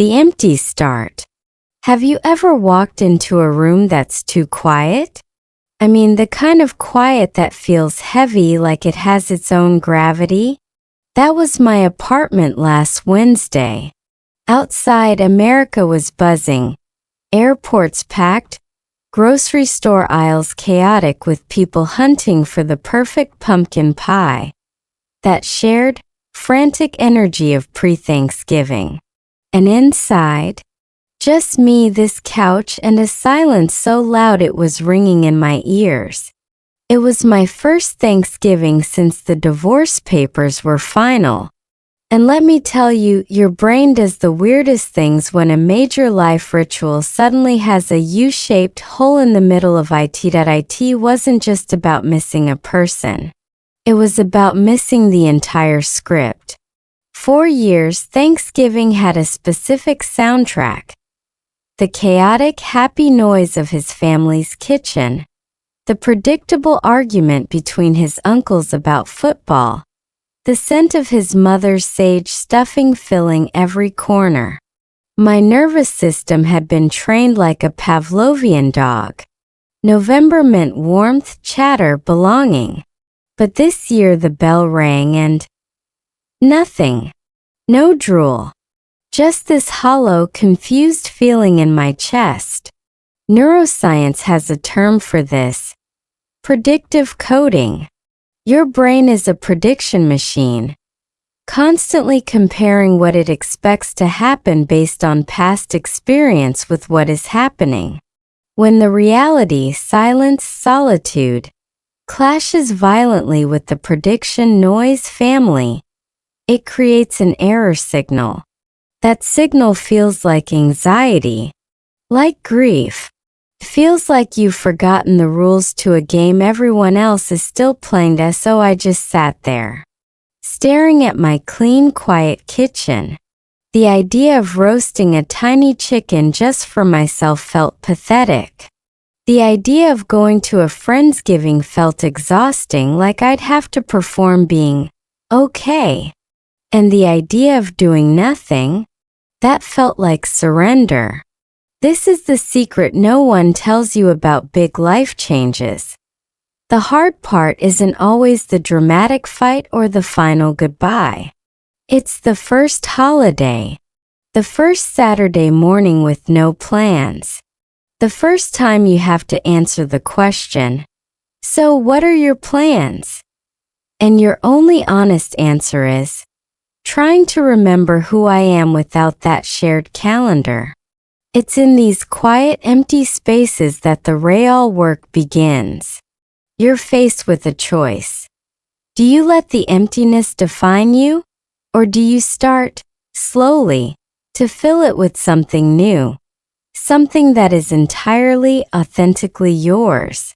The empty start. Have you ever walked into a room that's too quiet? I mean, the kind of quiet that feels heavy, like it has its own gravity? That was my apartment last Wednesday. Outside, America was buzzing. Airports packed, grocery store aisles chaotic with people hunting for the perfect pumpkin pie. That shared, frantic energy of pre-Thanksgiving. And inside, just me, this couch, and a silence so loud it was ringing in my ears. It was my first Thanksgiving since the divorce papers were final. And let me tell you, your brain does the weirdest things when a major life ritual suddenly has a U-shaped hole in the middle of it. It wasn't just about missing a person. It was about missing the entire script. For years, Thanksgiving had a specific soundtrack. The chaotic, happy noise of his family's kitchen. The predictable argument between his uncles about football. The scent of his mother's sage stuffing filling every corner. My nervous system had been trained like a Pavlovian dog. November meant warmth, chatter, belonging. But this year the bell rang and nothing. No drool. Just this hollow, confused feeling in my chest. Neuroscience has a term for this. Predictive coding. Your brain is a prediction machine, constantly comparing what it expects to happen based on past experience with what is happening. When the reality, silence, solitude, clashes violently with the prediction noise family, it creates an error signal. That signal feels like anxiety, like grief. Feels like you've forgotten the rules to a game everyone else is still playing. So I just sat there, staring at my clean, quiet kitchen. The idea of roasting a tiny chicken just for myself felt pathetic. The idea of going to a Friendsgiving felt exhausting, like I'd have to perform being okay. And the idea of doing nothing, that felt like surrender. This is the secret no one tells you about big life changes. The hard part isn't always the dramatic fight or the final goodbye. It's the first holiday. The first Saturday morning with no plans. The first time you have to answer the question, "So what are your plans?" And your only honest answer is, trying to remember who I am without that shared calendar. It's in these quiet, empty spaces that the real work begins. You're faced with a choice. Do you let the emptiness define you? Or do you start, slowly, to fill it with something new? Something that is entirely, authentically yours.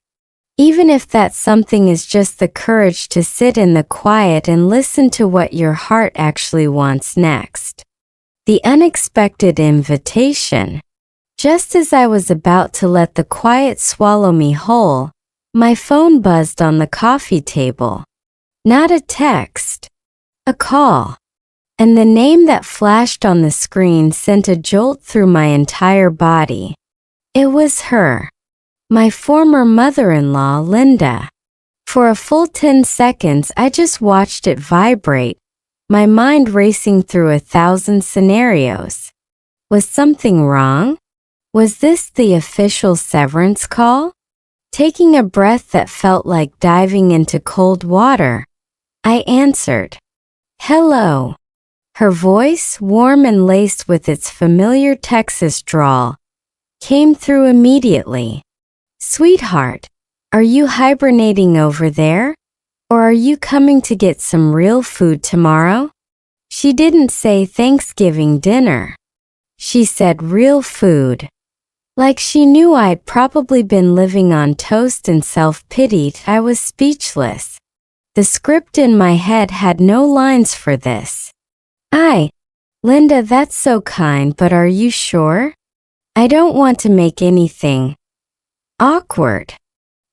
Even if that something is just the courage to sit in the quiet and listen to what your heart actually wants next. The unexpected invitation. Just as I was about to let the quiet swallow me whole, my phone buzzed on the coffee table. Not a text, a call. And the name that flashed on the screen sent a jolt through my entire body. It was her. My former mother-in-law, Linda. For a full 10 seconds, I just watched it vibrate, my mind racing through 1,000 scenarios. Was something wrong? Was this the official severance call? Taking a breath that felt like diving into cold water, I answered. Hello. Her voice, warm and laced with its familiar Texas drawl, came through immediately. Sweetheart, are you hibernating over there? Or are you coming to get some real food tomorrow? She didn't say Thanksgiving dinner. She said real food. Like she knew I'd probably been living on toast and self-pity. I was speechless. The script in my head had no lines for this. Linda, that's so kind, but are you sure? I don't want to make anything awkward.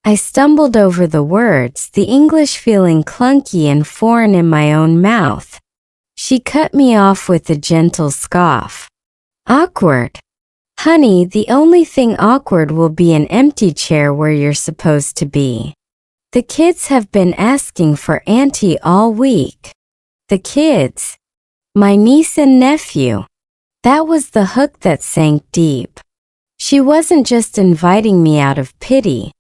I stumbled over the words, the English feeling clunky and foreign in my own mouth. She cut me off with a gentle scoff. Awkward. Honey, the only thing awkward will be an empty chair where you're supposed to be. The kids have been asking for Auntie all week. The kids? My niece and nephew. That was the hook that sank deep. She wasn't just inviting me out of pity.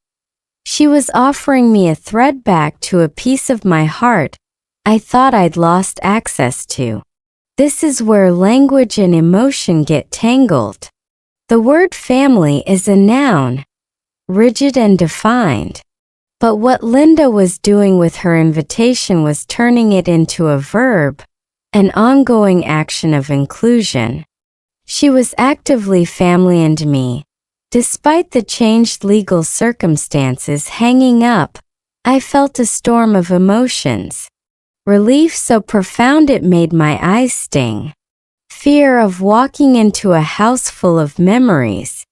She was offering me a thread back to a piece of my heart I thought I'd lost access to. This is where language and emotion get tangled. The word family is a noun, rigid and defined. But what Linda was doing with her invitation was turning it into a verb, an ongoing action of inclusion. She was actively family-ing me. Despite the changed legal circumstances hanging up, I felt a storm of emotions. Relief so profound it made my eyes sting. Fear of walking into a house full of memories.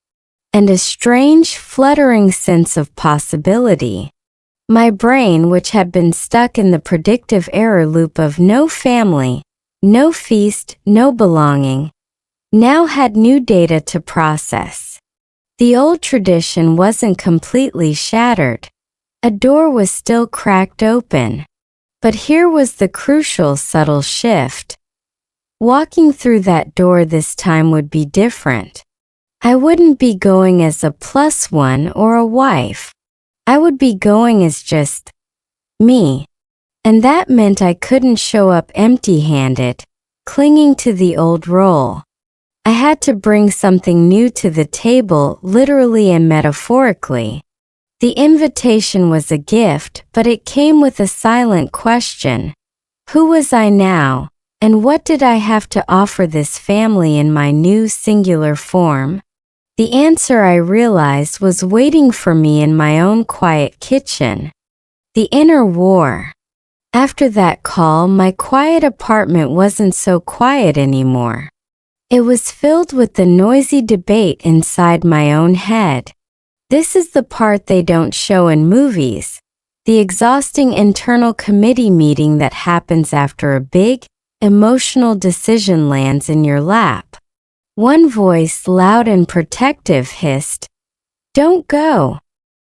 And a strange, fluttering sense of possibility. My brain, which had been stuck in the predictive error loop of no family, no feast, no belonging, now had new data to process. The old tradition wasn't completely shattered. A door was still cracked open. But here was the crucial, subtle shift. Walking through that door this time would be different. I wouldn't be going as a +1 or a wife. I would be going as just me. And that meant I couldn't show up empty-handed, clinging to the old role. I had to bring something new to the table, literally and metaphorically. The invitation was a gift, but it came with a silent question. Who was I now, and what did I have to offer this family in my new singular form? The answer, I realized, was waiting for me in my own quiet kitchen. The inner war. After that call, my quiet apartment wasn't so quiet anymore. It was filled with the noisy debate inside my own head. This is the part they don't show in movies, the exhausting internal committee meeting that happens after a big, emotional decision lands in your lap. One voice, loud and protective, hissed, "Don't go.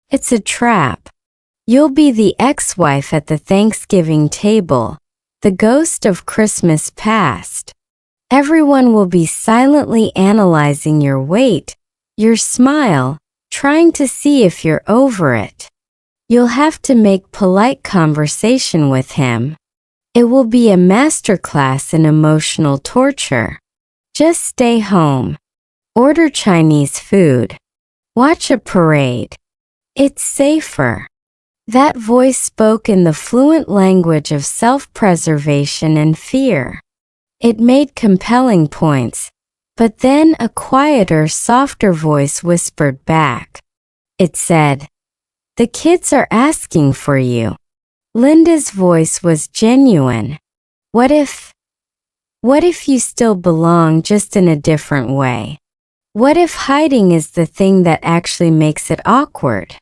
It's a trap. You'll be the ex-wife at the Thanksgiving table, the ghost of Christmas past. Everyone will be silently analyzing your weight, your smile, trying to see if you're over it. You'll have to make polite conversation with him. It will be a masterclass in emotional torture. Just stay home. Order Chinese food. Watch a parade. It's safer." That voice spoke in the fluent language of self-preservation and fear. It made compelling points, but then a quieter, softer voice whispered back. It said, "The kids are asking for you." Linda's voice was genuine. What if you still belong, just in a different way? What if hiding is the thing that actually makes it awkward?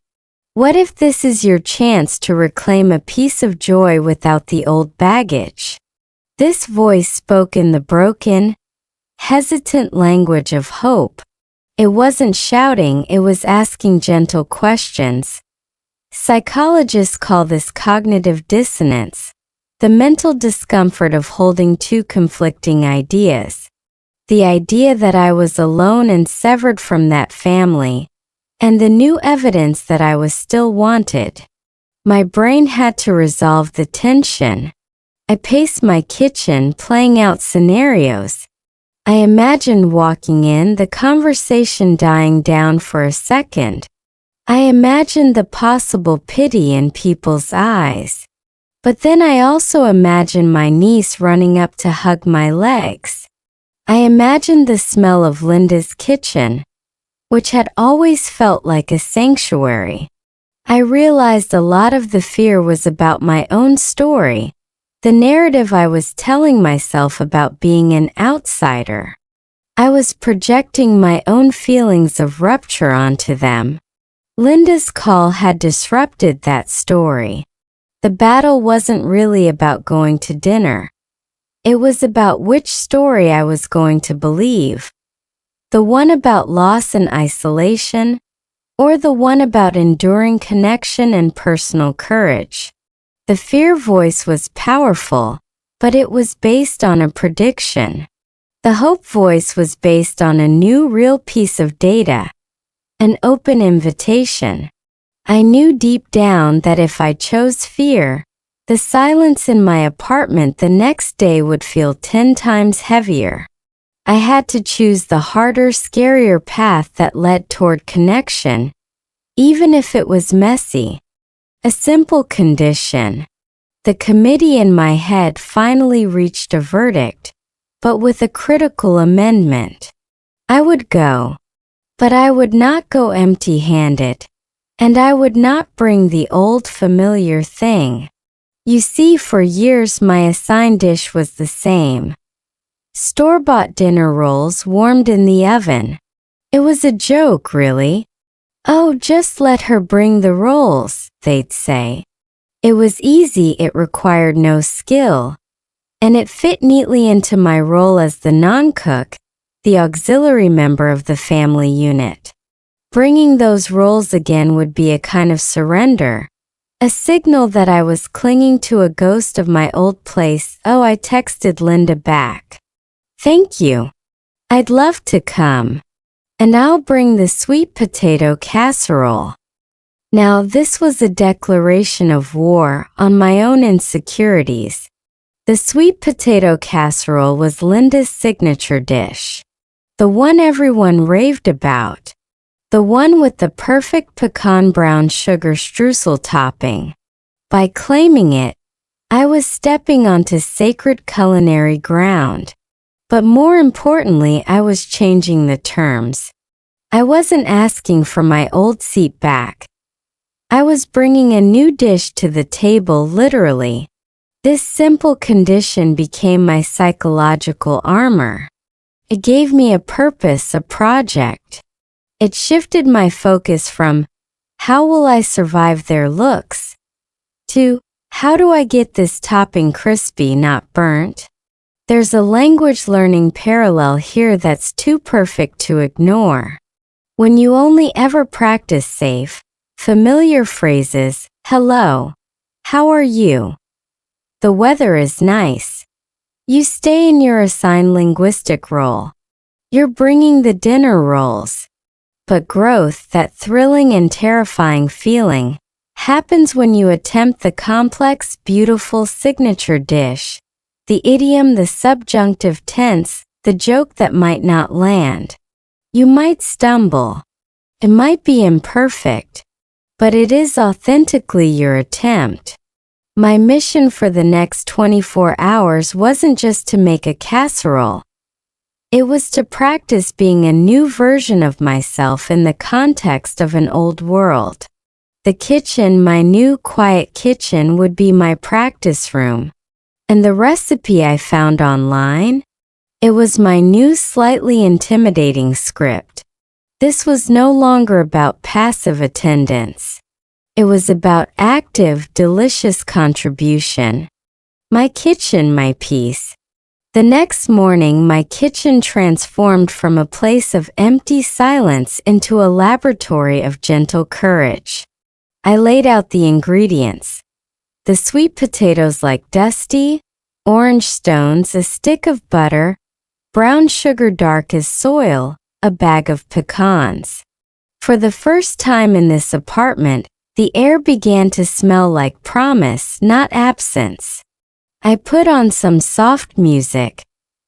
What if this is your chance to reclaim a piece of joy without the old baggage? This voice spoke in the broken, hesitant language of hope. It wasn't shouting, it was asking gentle questions. Psychologists call this cognitive dissonance, the mental discomfort of holding two conflicting ideas. The idea that I was alone and severed from that family, and the new evidence that I was still wanted. My brain had to resolve the tension. I paced my kitchen, playing out scenarios. I imagined walking in, the conversation dying down for a second. I imagined the possible pity in people's eyes. But then I also imagined my niece running up to hug my legs. I imagined the smell of Linda's kitchen, which had always felt like a sanctuary. I realized a lot of the fear was about my own story, the narrative I was telling myself about being an outsider. I was projecting my own feelings of rupture onto them. Linda's call had disrupted that story. The battle wasn't really about going to dinner. It was about which story I was going to believe. The one about loss and isolation, or the one about enduring connection and personal courage? The fear voice was powerful, but it was based on a prediction. The hope voice was based on a new real piece of data, an open invitation. I knew deep down that if I chose fear, the silence in my apartment the next day would feel 10 times heavier. I had to choose the harder, scarier path that led toward connection, even if it was messy. A simple condition. The committee in my head finally reached a verdict, but with a critical amendment. I would go, but I would not go empty-handed, and I would not bring the old familiar thing. You see, for years my assigned dish was the same. Store-bought dinner rolls warmed in the oven. It was a joke, really. "Oh, just let her bring the rolls," they'd say. It was easy, it required no skill, and it fit neatly into my role as the non-cook, the auxiliary member of the family unit. Bringing those rolls again would be a kind of surrender, a signal that I was clinging to a ghost of my old place. Oh, I texted Linda back. "Thank you. I'd love to come. And I'll bring the sweet potato casserole." Now, this was a declaration of war on my own insecurities. The sweet potato casserole was Linda's signature dish. The one everyone raved about. The one with the perfect pecan brown sugar streusel topping. By claiming it, I was stepping onto sacred culinary ground. But more importantly, I was changing the terms. I wasn't asking for my old seat back. I was bringing a new dish to the table, literally. This simple condition became my psychological armor. It gave me a purpose, a project. It shifted my focus from, "How will I survive their looks?" to, "How do I get this topping crispy, not burnt?" There's a language learning parallel here that's too perfect to ignore. When you only ever practice safe, familiar phrases, "Hello, how are you? The weather is nice," you stay in your assigned linguistic role. You're bringing the dinner rolls. But growth, that thrilling and terrifying feeling, happens when you attempt the complex, beautiful signature dish. The idiom, the subjunctive tense, the joke that might not land. You might stumble. It might be imperfect, but it is authentically your attempt. My mission for the next 24 hours wasn't just to make a casserole. It was to practice being a new version of myself in the context of an old world. The kitchen, my new quiet kitchen, would be my practice room. And the recipe I found online? It was my new slightly intimidating script. This was no longer about passive attendance. It was about active, delicious contribution. My kitchen, my peace. The next morning, my kitchen transformed from a place of empty silence into a laboratory of gentle courage. I laid out the ingredients. The sweet potatoes like dusty, orange stones, a stick of butter, brown sugar dark as soil, a bag of pecans. For the first time in this apartment, the air began to smell like promise, not absence. I put on some soft music,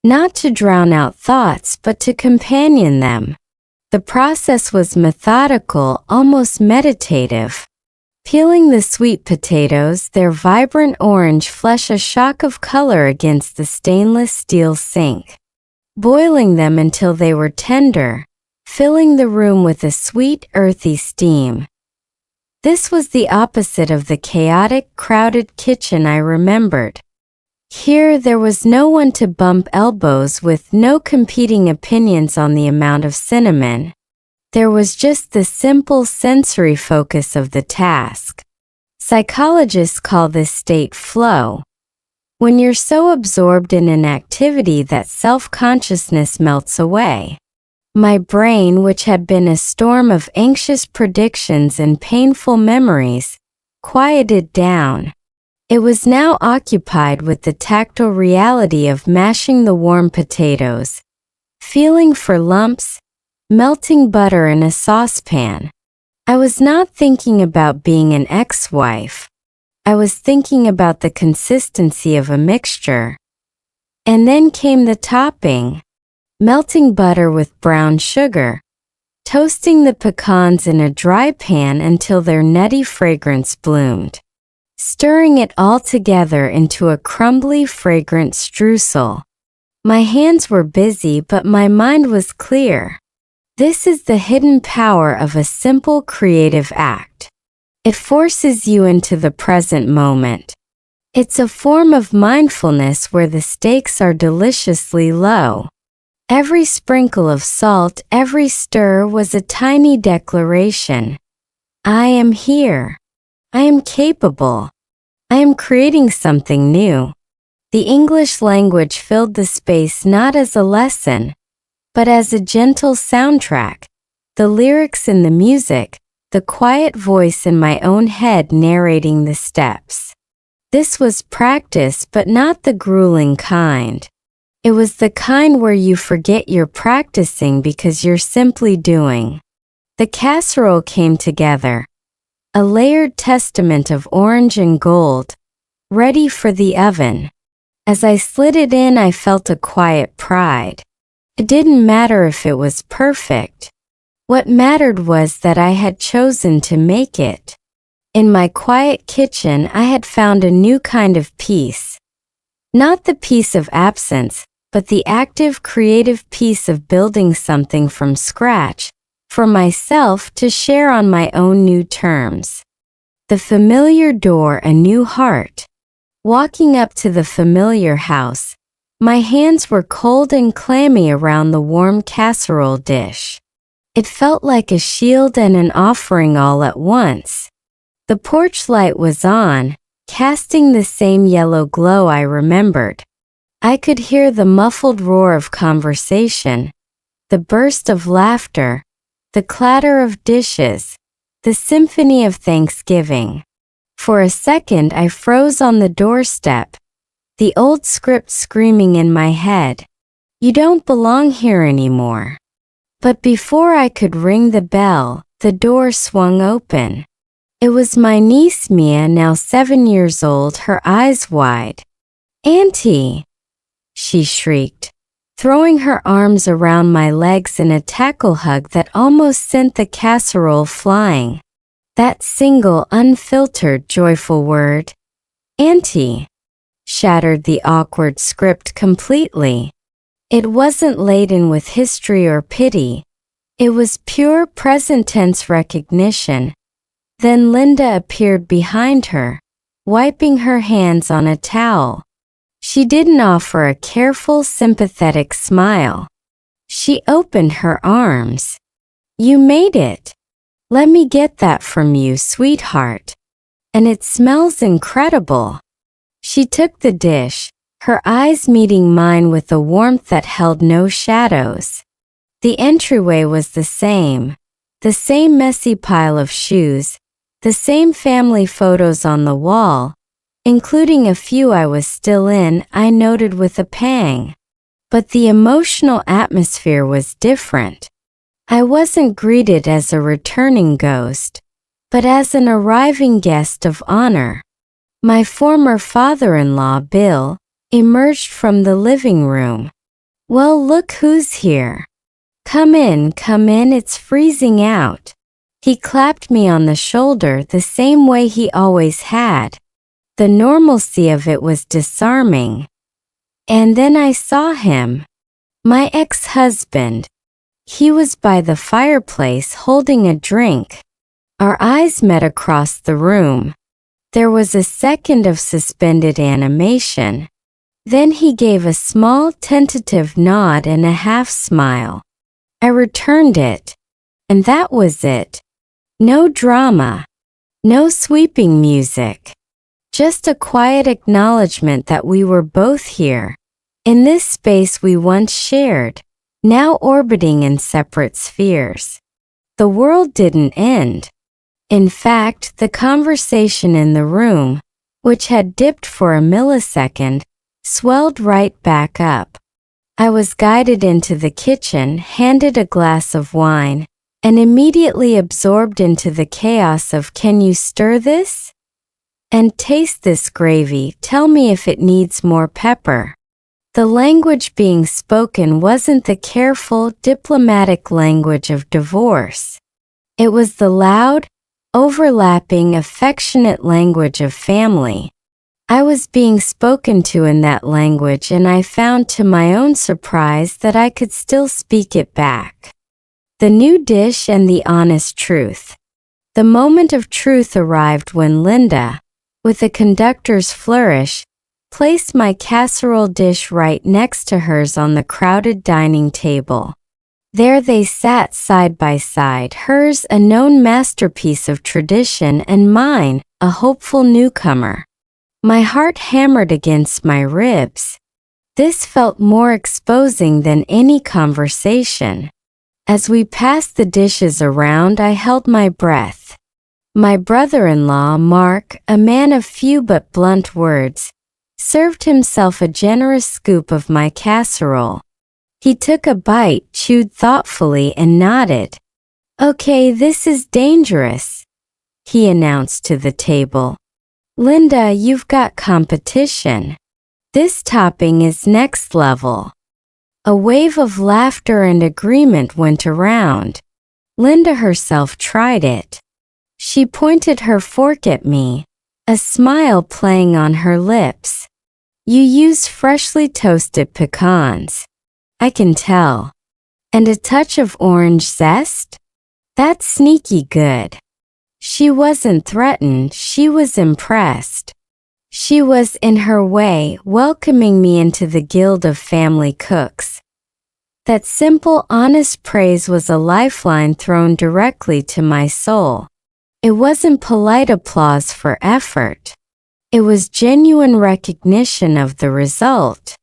not to drown out thoughts but to companion them. The process was methodical, almost meditative. Peeling the sweet potatoes, their vibrant orange flesh a shock of color against the stainless steel sink. Boiling them until they were tender, filling the room with a sweet, earthy steam. This was the opposite of the chaotic, crowded kitchen I remembered. Here there was no one to bump elbows with, no competing opinions on the amount of cinnamon. There was just the simple sensory focus of the task. Psychologists call this state flow. When you're so absorbed in an activity that self-consciousness melts away. My brain, which had been a storm of anxious predictions and painful memories, quieted down. It was now occupied with the tactile reality of mashing the warm potatoes, feeling for lumps, melting butter in a saucepan. I was not thinking about being an ex-wife. I was thinking about the consistency of a mixture. And then came the topping. Melting butter with brown sugar, toasting the pecans in a dry pan until their nutty fragrance bloomed, stirring it all together into a crumbly, fragrant streusel. My hands were busy, but my mind was clear. This is the hidden power of a simple creative act. It forces you into the present moment. It's a form of mindfulness where the stakes are deliciously low. Every sprinkle of salt, every stir was a tiny declaration. I am here. I am capable. I am creating something new. The English language filled the space not as a lesson, but as a gentle soundtrack. The lyrics in the music, the quiet voice in my own head narrating the steps. This was practice, but not the grueling kind. It was the kind where you forget you're practicing because you're simply doing. The casserole came together, a layered testament of orange and gold, ready for the oven. As I slid it in, I felt a quiet pride. It didn't matter if it was perfect. What mattered was that I had chosen to make it. In my quiet kitchen, I had found a new kind of peace. Not the peace of absence, but the active, creative peace of building something from scratch, for myself to share on my own new terms. The familiar door, a new heart. Walking up to the familiar house, my hands were cold and clammy around the warm casserole dish. It felt like a shield and an offering all at once. The porch light was on, casting the same yellow glow I remembered. I could hear the muffled roar of conversation, the burst of laughter, the clatter of dishes, the symphony of Thanksgiving. For a second I froze on the doorstep, the old script screaming in my head. You don't belong here anymore. But before I could ring the bell, the door swung open. It was my niece Mia, now 7 years old, her eyes wide. "Auntie!" she shrieked, throwing her arms around my legs in a tackle hug that almost sent the casserole flying. That single, unfiltered, joyful word, "Auntie," shattered the awkward script completely. It wasn't laden with history or pity. It was pure present tense recognition. Then Linda appeared behind her, wiping her hands on a towel. She didn't offer a careful, sympathetic smile. She opened her arms. "You made it. Let me get that from you, sweetheart. And it smells incredible." She took the dish, her eyes meeting mine with a warmth that held no shadows. The entryway was the same messy pile of shoes, the same family photos on the wall, including a few I was still in, I noted with a pang. But the emotional atmosphere was different. I wasn't greeted as a returning ghost, but as an arriving guest of honor. My former father-in-law, Bill, emerged from the living room. "Well, look who's here. Come in, it's freezing out." He clapped me on the shoulder the same way he always had. The normalcy of it was disarming. And then I saw him. My ex-husband. He was by the fireplace holding a drink. Our eyes met across the room. There was a second of suspended animation. Then he gave a small, tentative nod and a half-smile. I returned it. And that was it. No drama. No sweeping music. Just a quiet acknowledgement that we were both here, in this space we once shared, now orbiting in separate spheres. The world didn't end. In fact, the conversation in the room, which had dipped for a millisecond, swelled right back up. I was guided into the kitchen, handed a glass of wine, and immediately absorbed into the chaos of "Can you stir this? And taste this gravy, tell me if it needs more pepper." The language being spoken wasn't the careful, diplomatic language of divorce. It was the loud, overlapping, affectionate language of family. I was being spoken to in that language, and I found to my own surprise that I could still speak it back. The new dish and the honest truth. The moment of truth arrived when Linda, with a conductor's flourish, placed my casserole dish right next to hers on the crowded dining table. There they sat side by side, hers a known masterpiece of tradition and mine a hopeful newcomer. My heart hammered against my ribs. This felt more exposing than any conversation. As we passed the dishes around, I held my breath. My brother-in-law, Mark, a man of few but blunt words, served himself a generous scoop of my casserole. He took a bite, chewed thoughtfully, and nodded. "Okay, this is dangerous," he announced to the table. "Linda, you've got competition. This topping is next level." A wave of laughter and agreement went around. Linda herself tried it. She pointed her fork at me, a smile playing on her lips. "You use freshly toasted pecans. I can tell. And a touch of orange zest? That's sneaky good." She wasn't threatened, she was impressed. She was, in her way, welcoming me into the guild of family cooks. That simple, honest praise was a lifeline thrown directly to my soul. It wasn't polite applause for effort. It was genuine recognition of the result.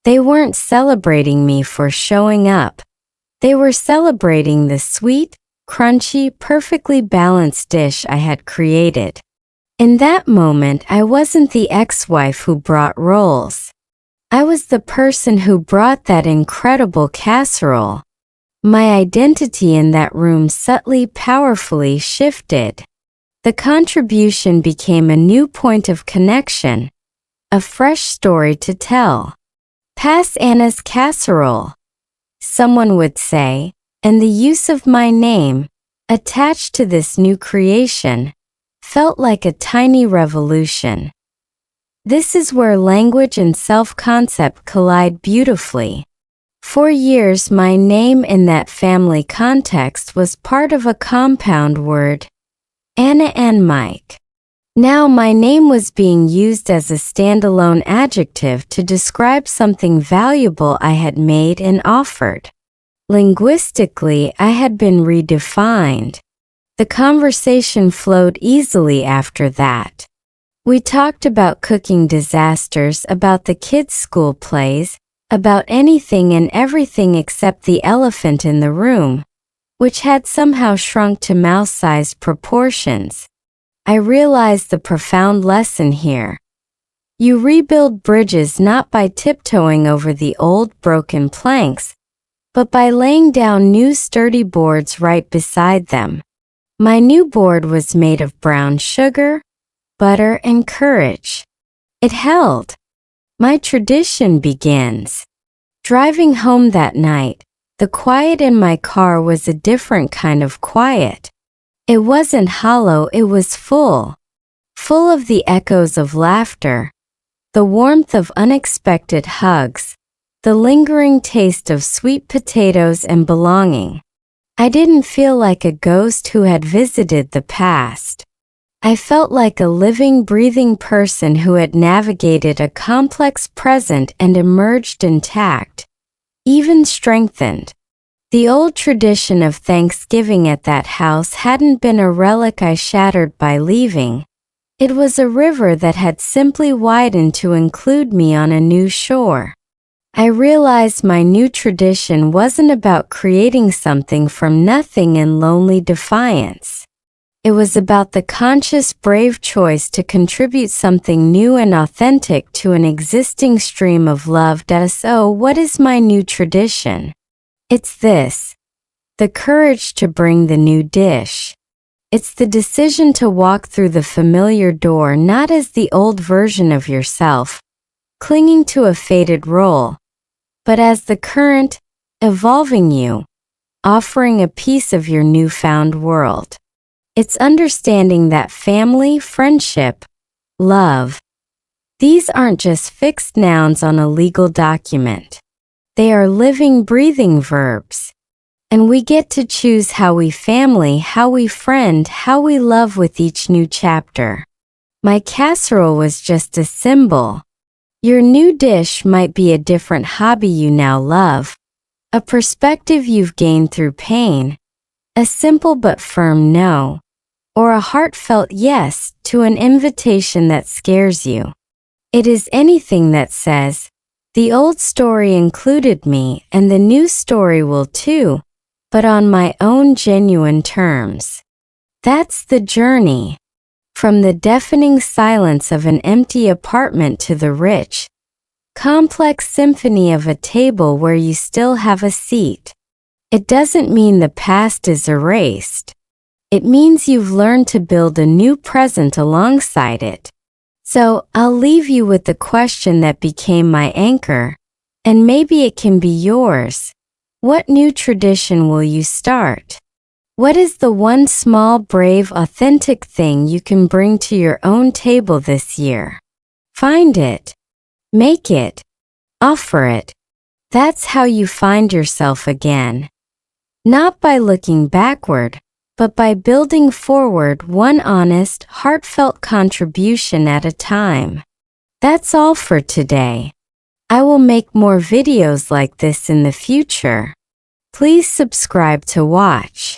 They weren't celebrating me for showing up. They were celebrating the sweet, crunchy, perfectly balanced dish I had created. In that moment, I wasn't the ex-wife who brought rolls. I was the person who brought that incredible casserole. My identity in that room subtly, powerfully shifted. The contribution became a new point of connection, a fresh story to tell. "Pass Anna's casserole," someone would say, and the use of my name, attached to this new creation, felt like a tiny revolution. This is where language and self-concept collide beautifully. For years, my name in that family context was part of a compound word, Anna and Mike. Now my name was being used as a standalone adjective to describe something valuable I had made and offered. Linguistically, I had been redefined. The conversation flowed easily after that. We talked about cooking disasters, about the kids' school plays, about anything and everything except the elephant in the room, which had somehow shrunk to mouse-sized proportions. I realized the profound lesson here. You rebuild bridges not by tiptoeing over the old broken planks, but by laying down new sturdy boards right beside them. My new board was made of brown sugar, butter, and courage. It held. My tradition begins. Driving home that night, the quiet in my car was a different kind of quiet. It wasn't hollow, it was full. Full of the echoes of laughter, the warmth of unexpected hugs, the lingering taste of sweet potatoes and belonging. I didn't feel like a ghost who had visited the past. I felt like a living, breathing person who had navigated a complex present and emerged intact, even strengthened. The old tradition of Thanksgiving at that house hadn't been a relic I shattered by leaving. It was a river that had simply widened to include me on a new shore. I realized my new tradition wasn't about creating something from nothing in lonely defiance. It was about the conscious, brave choice to contribute something new and authentic to an existing stream of love. So, what is my new tradition? It's this: the courage to bring the new dish. It's the decision to walk through the familiar door not as the old version of yourself, clinging to a faded role, but as the current, evolving you, offering a piece of your newfound world. It's understanding that family, friendship, love, these aren't just fixed nouns on a legal document. They are living, breathing verbs. And we get to choose how we family, how we friend, how we love with each new chapter. My casserole was just a symbol. Your new dish might be a different hobby you now love, a perspective you've gained through pain, a simple but firm no, or a heartfelt yes to an invitation that scares you. It is anything that says, the old story included me and the new story will too, but on my own genuine terms. That's the journey. From the deafening silence of an empty apartment to the rich, complex symphony of a table where you still have a seat. It doesn't mean the past is erased. It means you've learned to build a new present alongside it. So, I'll leave you with the question that became my anchor, and maybe it can be yours. What new tradition will you start? What is the one small, brave, authentic thing you can bring to your own table this year? Find it. Make it. Offer it. That's how you find yourself again. Not by looking backward, but by building forward, one honest, heartfelt contribution at a time. That's all for today. I will make more videos like this in the future. Please subscribe to watch.